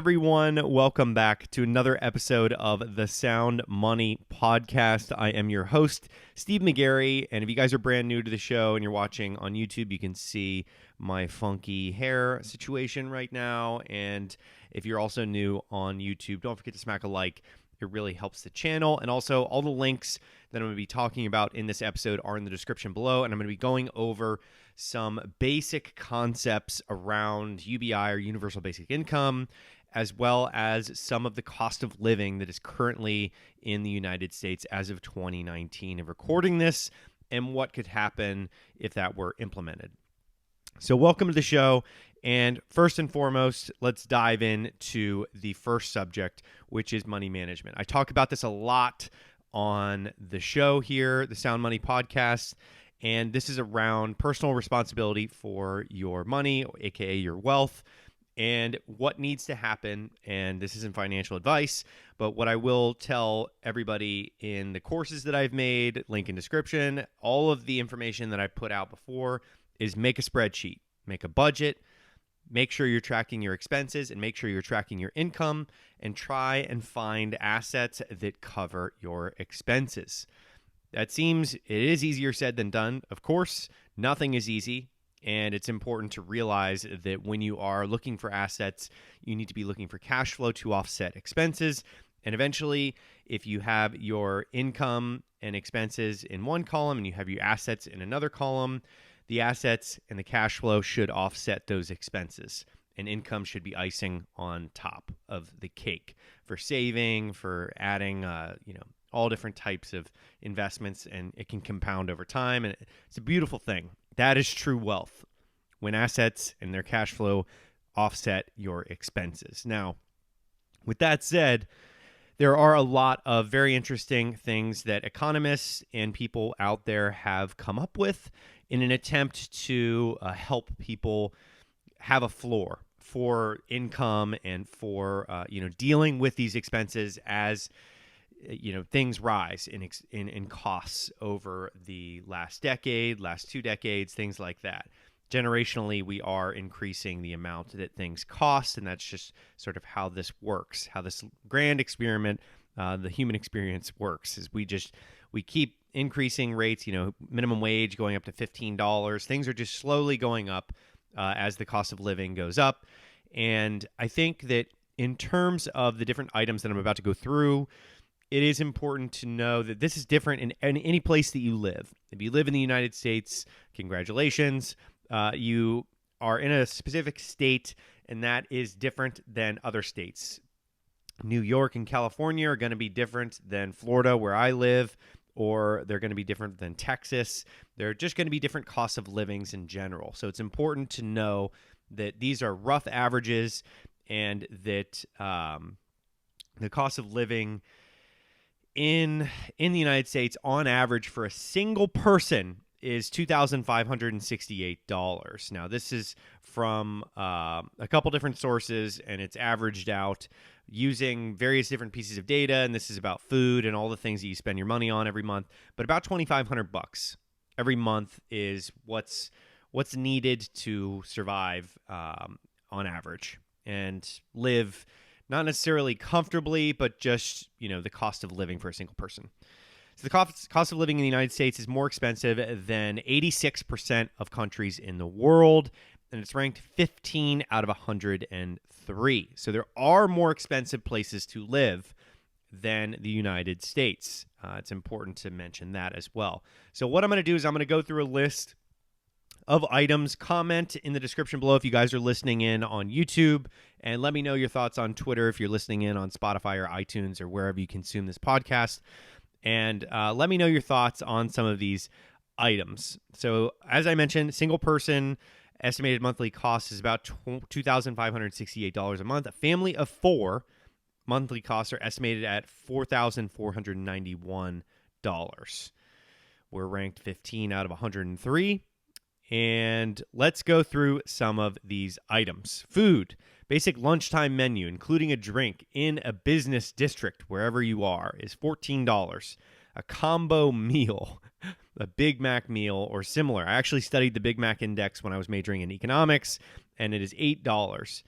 Everyone, welcome back to another episode of the Sound Money Podcast. I am your host, Steve McGarry, and if you guys are brand new to the show and you're watching on YouTube, you can see my funky hair situation right now. And if you're also new on YouTube, don't forget to smack a like. It really helps the channel. And also, all the links that I'm going to be talking about in this episode are in the description below, and I'm going to be going over some basic concepts around UBI, or Universal Basic Income, as well as some of the cost of living that is currently in the United States as of 2019 of recording this, and what could happen if that were implemented. So welcome to the show, and first and foremost, let's dive into the first subject, which is money management. I talk about this a lot on the show here, the Sound Money Podcast, and this is around personal responsibility for your money, aka your wealth, and what needs to happen. And this isn't financial advice, but what I will tell everybody in the courses that I've made, link in description, all of the information that I put out before, is make a spreadsheet, make a budget, make sure you're tracking your expenses, and make sure you're tracking your income, and try and find assets that cover your expenses. It is easier said than done. Of course, nothing is easy. And it's important to realize that when you are looking for assets, you need to be looking for cash flow to offset expenses. And eventually, if you have your income and expenses in one column and you have your assets in another column, the assets and the cash flow should offset those expenses. And income should be icing on top of the cake for saving, for adding, all different types of investments, and it can compound over time. And it's a beautiful thing. That is true wealth, when assets and their cash flow offset your expenses. Now, with that said, there are a lot of very interesting things that economists and people out there have come up with in an attempt to help people have a floor for income and for dealing with these expenses as things rise in costs over the last decade, last 2 decades, things like that. Generationally, we are increasing the amount that things cost, and that's just sort of how this works, how this grand experiment, the human experience works, is we keep increasing rates, minimum wage going up to $15. Things are just slowly going up as the cost of living goes up. And I think that in terms of the different items that I'm about to go through, it is important to know that this is different in any place that you live. If you live in the United States, congratulations. You are in a specific state, and that is different than other states. New York and California are going to be different than Florida, where I live, or they're going to be different than Texas. They're just going to be different costs of livings in general. So it's important to know that these are rough averages, and that the cost of living in the United States, on average, for a single person is $2,568. Now, this is from a couple different sources, and it's averaged out using various different pieces of data. And this is about food and all the things that you spend your money on every month. But about $2,500 every month is what's needed to survive on average and live. Not necessarily comfortably, but just, the cost of living for a single person. So the cost of living in the United States is more expensive than 86% of countries in the world, and it's ranked 15 out of 103. So there are more expensive places to live than the United States. It's important to mention that as well. So what I'm going to do is I'm going to go through a list of items. Comment in the description below if you guys are listening in on YouTube, and let me know your thoughts on Twitter if you're listening in on Spotify or iTunes or wherever you consume this podcast. And let me know your thoughts on some of these items. So as I mentioned, single person estimated monthly cost is about $2,568 a month. A family of 4 monthly costs are estimated at $4,491. We're ranked 15 out of 103. And let's go through some of these items. Food, basic lunchtime menu, including a drink in a business district, wherever you are, is $14. A combo meal, a Big Mac meal or similar. I actually studied the Big Mac index when I was majoring in economics, and it is $8.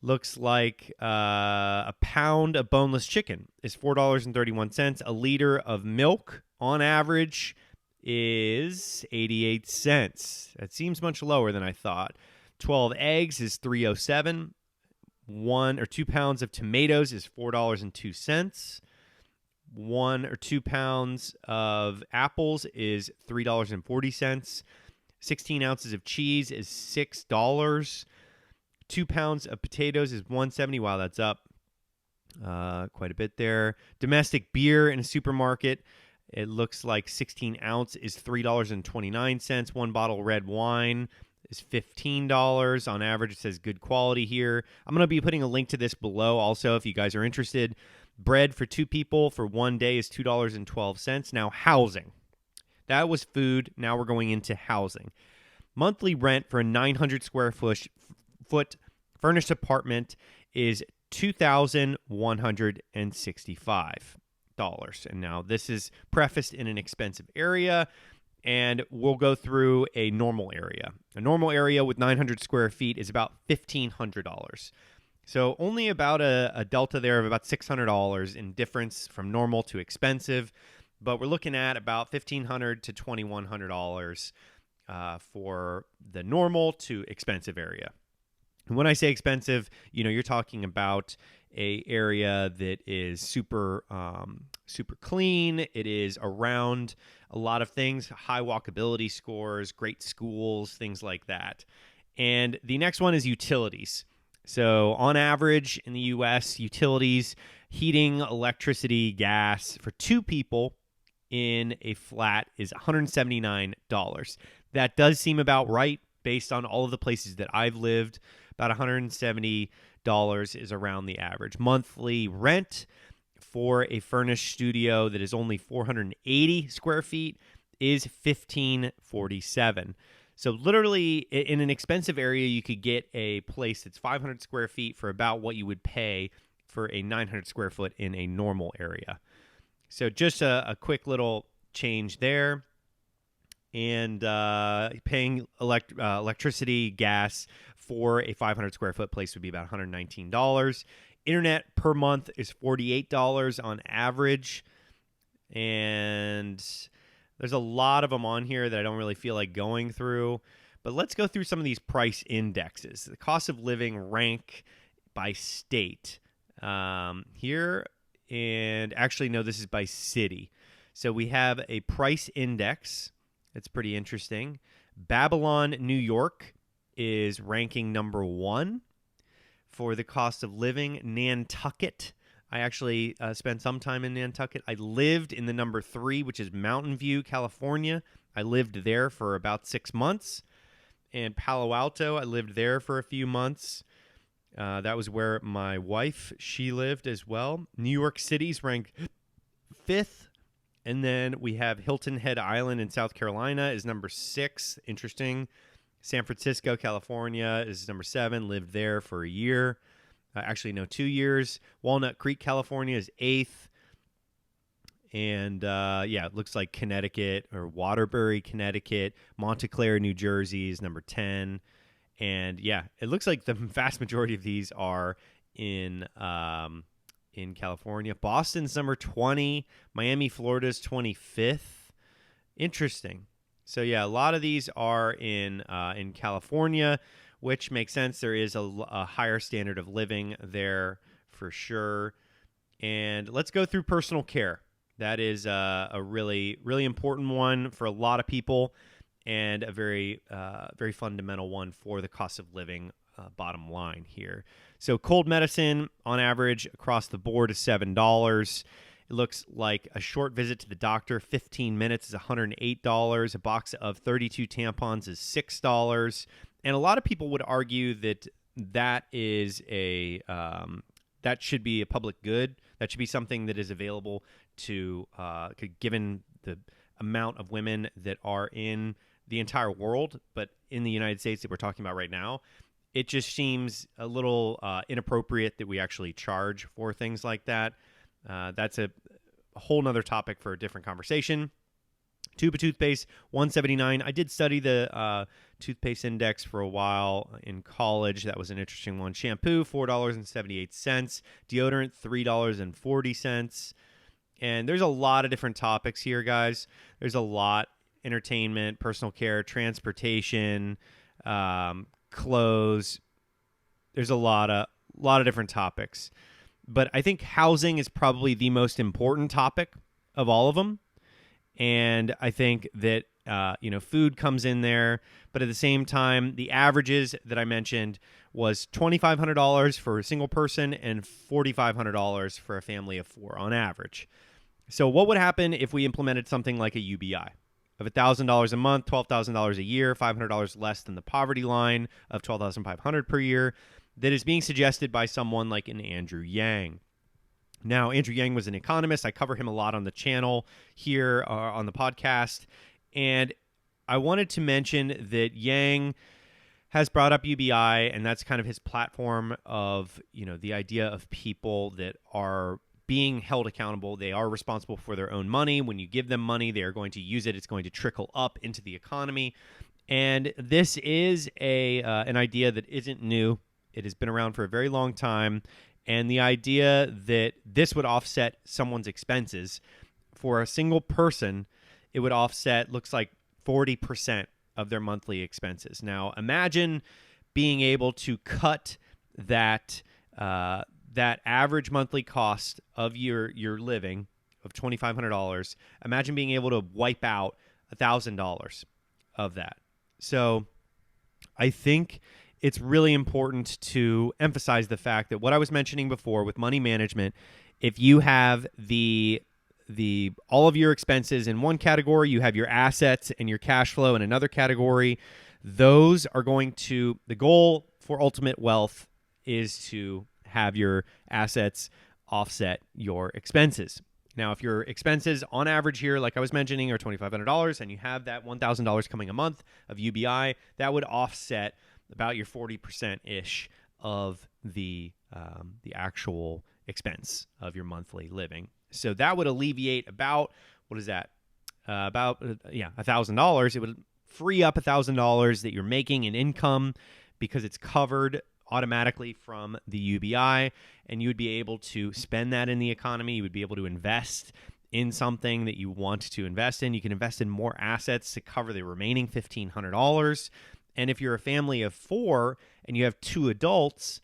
Looks like a pound of boneless chicken is $4.31. A liter of milk on average is 88 cents. That seems much lower than I thought. 12 eggs is 307. 1 or 2 pounds of tomatoes is $4.02. 1 or 2 pounds of apples is $3.40. 16 ounces of cheese is $6. 2 pounds of potatoes is $1.70. Wow, that's up quite a bit there. Domestic beer in a supermarket, it looks like 16 ounce is $3.29. 1 bottle red wine is $15. On average, it says good quality here. I'm going to be putting a link to this below also if you guys are interested. Bread for 2 people for 1 day is $2.12. Now, housing. That was food. Now we're going into housing. Monthly rent for a 900 square foot furnished apartment is $2,165. And now this is prefaced in an expensive area, and we'll go through a normal area. A normal area with 900 square feet is about $1,500. So only about a delta there of about $600 in difference from normal to expensive, but we're looking at about $1,500 to $2,100 for the normal to expensive area. And when I say expensive, you're talking about a area that is super clean. It is around a lot of things, high walkability scores, great schools, things like that. And the next one is utilities. So on average in the U.S., utilities, heating, electricity, gas for 2 people in a flat is $179. That does seem about right based on all of the places that I've lived. About $170 is around the average. Monthly rent for a furnished studio that is only 480 square feet is $1,547. So literally in an expensive area, you could get a place that's 500 square feet for about what you would pay for a 900 square foot in a normal area. So just a quick little change there. And paying electricity, gas for a 500 square foot place would be about $119. Internet per month is $48 on average. And there's a lot of them on here that I don't really feel like going through. But let's go through some of these price indexes. The cost of living rank by state here. And actually, no, this is by city. So we have a price index. It's pretty interesting. Babylon, New York is ranking number 1 for the cost of living. Nantucket. I actually spent some time in Nantucket. I lived in the number 3, which is Mountain View, California. I lived there for about 6 months. And Palo Alto, I lived there for a few months. That was where my wife, she lived as well. New York City's ranked 5th. And then we have Hilton Head Island in South Carolina is number 6. Interesting. San Francisco, California is number 7. Lived there for a year. 2 years. Walnut Creek, California is 8th. And it looks like Connecticut or Waterbury, Connecticut. Montclair, New Jersey is number 10. And it looks like the vast majority of these are in California. Boston's number 20. Miami, Florida's 25th. Interesting. So a lot of these are in California, which makes sense. There is a higher standard of living there for sure. And let's go through personal care. That is a really, really important one for a lot of people, and a very, very fundamental one for the cost of living bottom line here. So cold medicine on average across the board is $7. It looks like a short visit to the doctor, 15 minutes, is $108. A box of 32 tampons is $6. And a lot of people would argue that is that should be a public good. That should be something that is available to, given the amount of women that are in the entire world, but in the United States that we're talking about right now. It just seems a little inappropriate that we actually charge for things like that. That's a whole nother topic for a different conversation. Tube of toothpaste, $179. I did study the Toothpaste index for a while in college. That was an interesting one. Shampoo, $4.78. Deodorant, $3.40. And there's a lot of different topics here, guys. There's a lot. Entertainment, personal care, transportation, clothes. There's a lot of different topics. But I think housing is probably the most important topic of all of them. And I think that, food comes in there. But at the same time, the averages that I mentioned was $2,500 for a single person and $4,500 for a family of 4 on average. So what would happen if we implemented something like a UBI of $1,000 a month, $12,000 a year, $500 less than the poverty line of $12,500 per year that is being suggested by someone like an Andrew Yang? Now, Andrew Yang was an economist. I cover him a lot on the channel here on the podcast. And I wanted to mention that Yang has brought up UBI, and that's kind of his platform of, the idea of people that are being held accountable. They are responsible for their own money. When you give them money, they are going to use it. It's going to trickle up into the economy. And this is an idea that isn't new. It has been around for a very long time. And the idea that this would offset someone's expenses for a single person, it would offset, looks like 40% of their monthly expenses. Now, imagine being able to cut that average monthly cost of your living of $2,500. Imagine being able to wipe out $1,000 of that. So I think it's really important to emphasize the fact that what I was mentioning before with money management, if you have all of your expenses in one category, you have your assets and your cash flow in another category, those are the goal for ultimate wealth is to have your assets offset your expenses. Now, if your expenses on average here, like I was mentioning, are $2,500 and you have that $1,000 coming a month of UBI, that would offset about your 40%-ish of the actual expense of your monthly living. So that would alleviate about, what is that? $1,000. It would free up $1,000 that you're making in income because it's covered automatically from the UBI, and you would be able to spend that in the economy. You would be able to invest in something that you want to invest in. You can invest in more assets to cover the remaining $1,500. And if you're a family of 4 and you have 2 adults,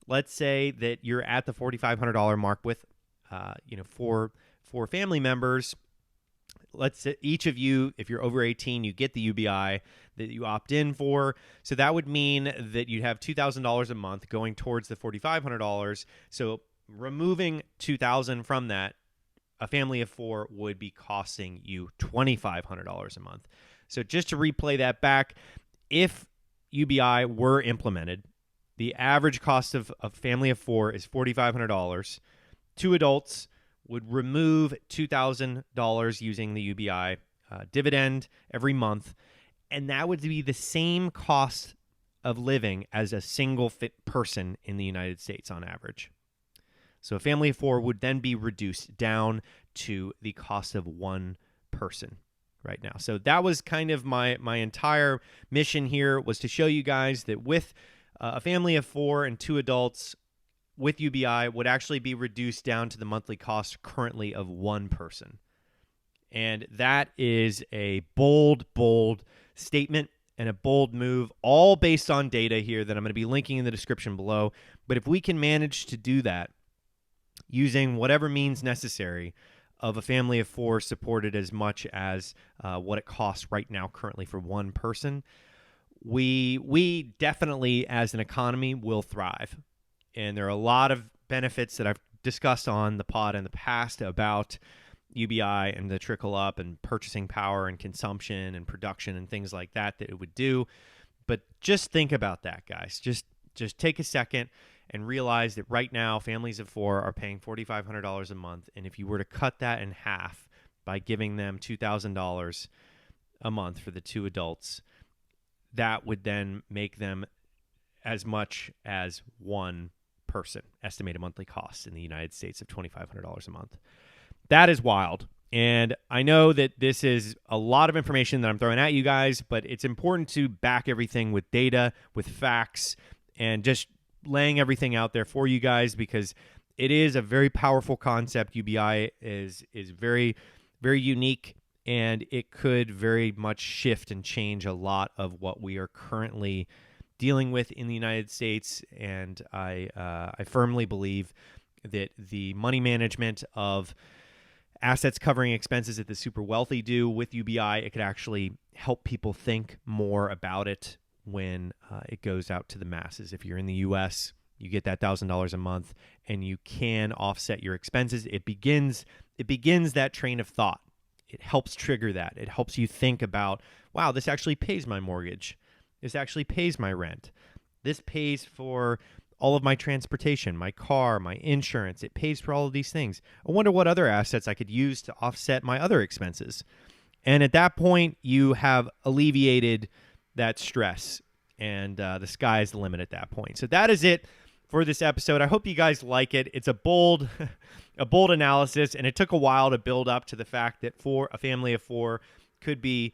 let's say that you're at the $4,500 mark with, 4 family members. Let's say each of you, if you're over 18, you get the UBI that you opt in for. So that would mean that you'd have $2,000 a month going towards the $4,500. So removing $2,000 from that, a family of 4 would be costing you $2,500 a month. So just to replay that back, if UBI were implemented, the average cost of a family of 4 is $4,500. 2 adults would remove $2,000 using the UBI dividend every month, and that would be the same cost of living as a single person in the United States on average. So a family of 4 would then be reduced down to the cost of 1 person right now. So that was kind of my entire mission here, was to show you guys that with a family of 4 and 2 adults with UBI would actually be reduced down to the monthly cost currently of 1 person. And that is a bold statement and a bold move, all based on data here that I'm going to be linking in the description below. But if we can manage to do that using whatever means necessary, of a family of 4 supported as much as what it costs right now currently for 1 person, we definitely as an economy will thrive. And there are a lot of benefits that I've discussed on the pod in the past about UBI and the trickle up and purchasing power and consumption and production and things like that it would do. But just think about that, guys. Just take a second and realize that right now families of 4 are paying $4,500 a month. And if you were to cut that in half by giving them $2,000 a month for the 2 adults, that would then make them as much as 1 person. Estimated monthly costs in the United States of $2,500 a month. That is wild. And I know that this is a lot of information that I'm throwing at you guys, but it's important to back everything with data, with facts, and just laying everything out there for you guys, because it is a very powerful concept. UBI is very, very unique, and it could very much shift and change a lot of what we are currently dealing with in the United States. And I firmly believe that the money management of assets covering expenses that the super wealthy do with UBI, it could actually help people think more about it when it goes out to the masses. If you're in the U.S., you get that $1,000 a month, and you can offset your expenses. It begins that train of thought. It helps trigger that. It helps you think about, wow, this actually pays my mortgage. This actually pays my rent. This pays for all of my transportation, my car, my insurance. It pays for all of these things. I wonder what other assets I could use to offset my other expenses. And at that point, you have alleviated that stress, and the sky is the limit at that point. So that is it for this episode. I hope you guys like it. It's a bold analysis, and it took a while to build up to the fact that for a family of four could be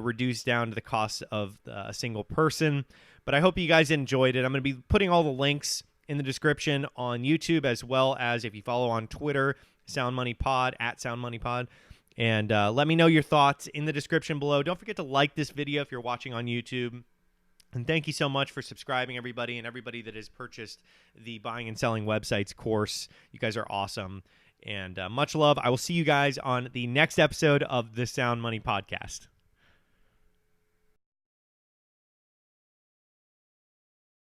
reduced down to the cost of a single person. But I hope you guys enjoyed it. I'm going to be putting all the links in the description on YouTube, as well as if you follow on Twitter, Sound Money Pod, at Sound Money Pod. And let me know your thoughts in the description below. Don't forget to like this video if you're watching on YouTube. And thank you so much for subscribing, everybody, and everybody that has purchased the Buying and Selling Websites course. You guys are awesome. And much love. I will see you guys on the next episode of the Sound Money Podcast.